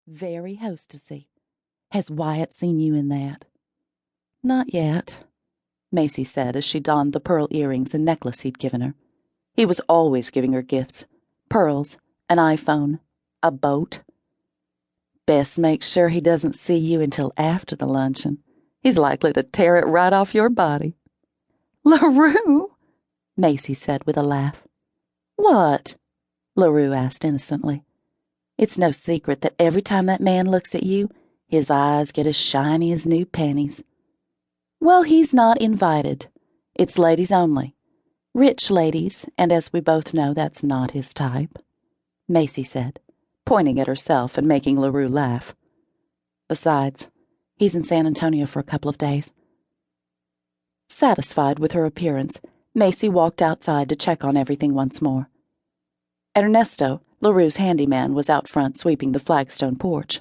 Very hostessy. Has Wyatt seen you in that?" "Not yet," Macy said as she donned the pearl earrings and necklace he'd given her. He was always giving her gifts. Pearls, an iPhone, a boat. "Best make sure he doesn't see you until after the luncheon. He's likely to tear it right off your body." "LaRue," Macy said with a laugh. "What?" LaRue asked innocently. "It's no secret that every time that man looks at you, his eyes get as shiny as new pennies." "Well, he's not invited. It's ladies only. Rich ladies, and as we both know, that's not his type," Macy said, pointing at herself and making LaRue laugh. "Besides, he's in San Antonio for a couple of days." Satisfied with her appearance, Macy walked outside to check on everything once more. Ernesto, LaRue's handyman, was out front sweeping the flagstone porch.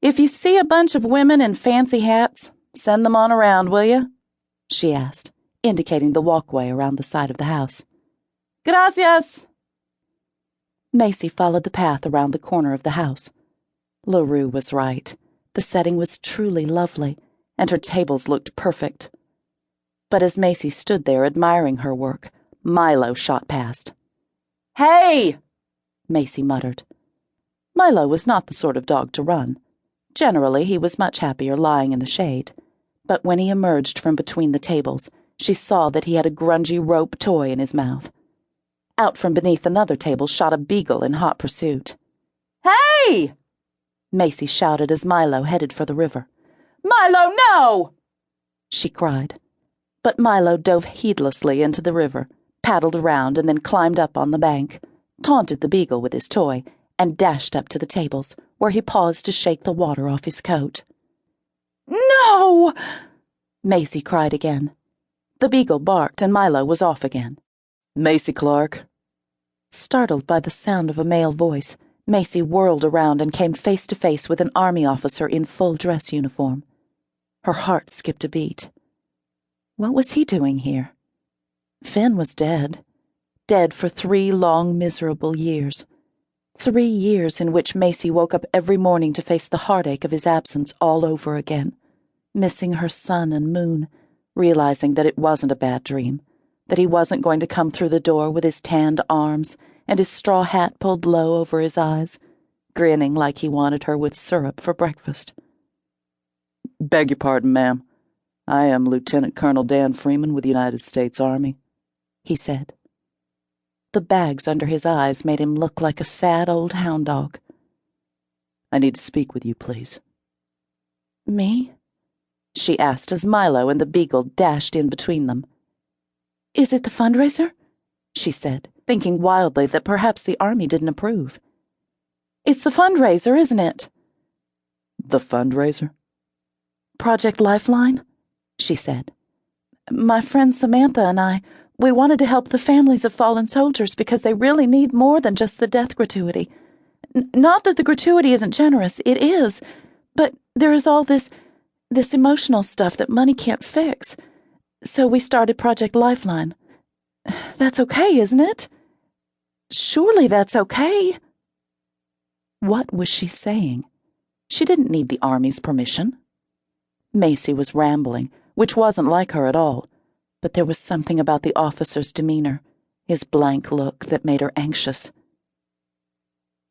"If you see a bunch of women in fancy hats, send them on around, will you?" she asked, indicating the walkway around the side of the house. "Gracias." Macy followed the path around the corner of the house. LaRue was right. The setting was truly lovely, and her tables looked perfect. But as Macy stood there admiring her work, Milo shot past. "Hey!" Macy muttered. Milo was not the sort of dog to run. Generally, he was much happier lying in the shade. But when he emerged from between the tables, she saw that he had a grungy rope toy in his mouth. Out from beneath another table shot a beagle in hot pursuit. "Hey!" Macy shouted as Milo headed for the river. "Milo, no!" she cried. But Milo dove heedlessly into the river, paddled around, and then climbed up on the bank, taunted the beagle with his toy, and dashed up to the tables, where he paused to shake the water off his coat. "No!" Macy cried again. The beagle barked, and Milo was off again. "Macy Clark." Startled by the sound of a male voice, Macy whirled around and came face to face with an army officer in full dress uniform. Her heart skipped a beat. What was he doing here? Finn was dead. Dead for 3 long, miserable years. 3 years in which Macy woke up every morning to face the heartache of his absence all over again, missing her sun and moon, realizing that it wasn't a bad dream, that he wasn't going to come through the door with his tanned arms and his straw hat pulled low over his eyes, grinning like he wanted her with syrup for breakfast. "Beg your pardon, ma'am. I am Lieutenant Colonel Dan Freeman with the United States Army," he said. The bags under his eyes made him look like a sad old hound dog. "I need to speak with you, please." "Me?" she asked as Milo and the beagle dashed in between them. "Is it the fundraiser?" she said, thinking wildly that perhaps the army didn't approve. "It's the fundraiser, isn't it?" "The fundraiser?" "Project Lifeline," she said. "My friend Samantha and we wanted to help the families of fallen soldiers because they really need more than just the death gratuity. Not that the gratuity isn't generous, it is, but there is all this emotional stuff that money can't fix. So we started Project Lifeline. That's okay, isn't it? Surely that's okay." What was she saying? She didn't need the army's permission. Macy was rambling, which wasn't like her at all, but there was something about the officer's demeanor, his blank look, that made her anxious.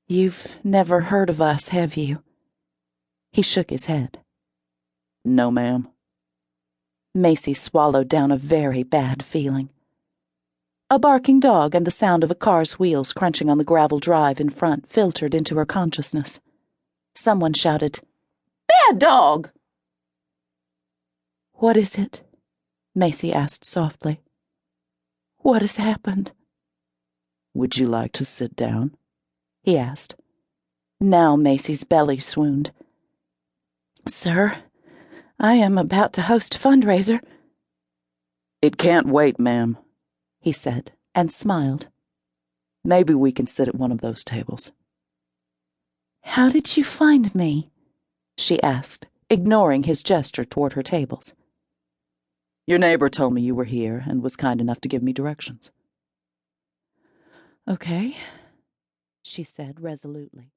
"You've never heard of us, have you?" He shook his head. "No, ma'am." Macy swallowed down a very bad feeling. A barking dog and the sound of a car's wheels crunching on the gravel drive in front filtered into her consciousness. Someone shouted, "Bad dog!" "What is it?" Macy asked softly. "What has happened?" "Would you like to sit down?" he asked. Now Macy's belly swooned. "Sir, I am about to host a fundraiser." "It can't wait, ma'am," he said, and smiled. "Maybe we can sit at one of those tables." "How did you find me?" she asked, ignoring his gesture toward her tables. "Your neighbor told me you were here and was kind enough to give me directions." "Okay," she said resolutely.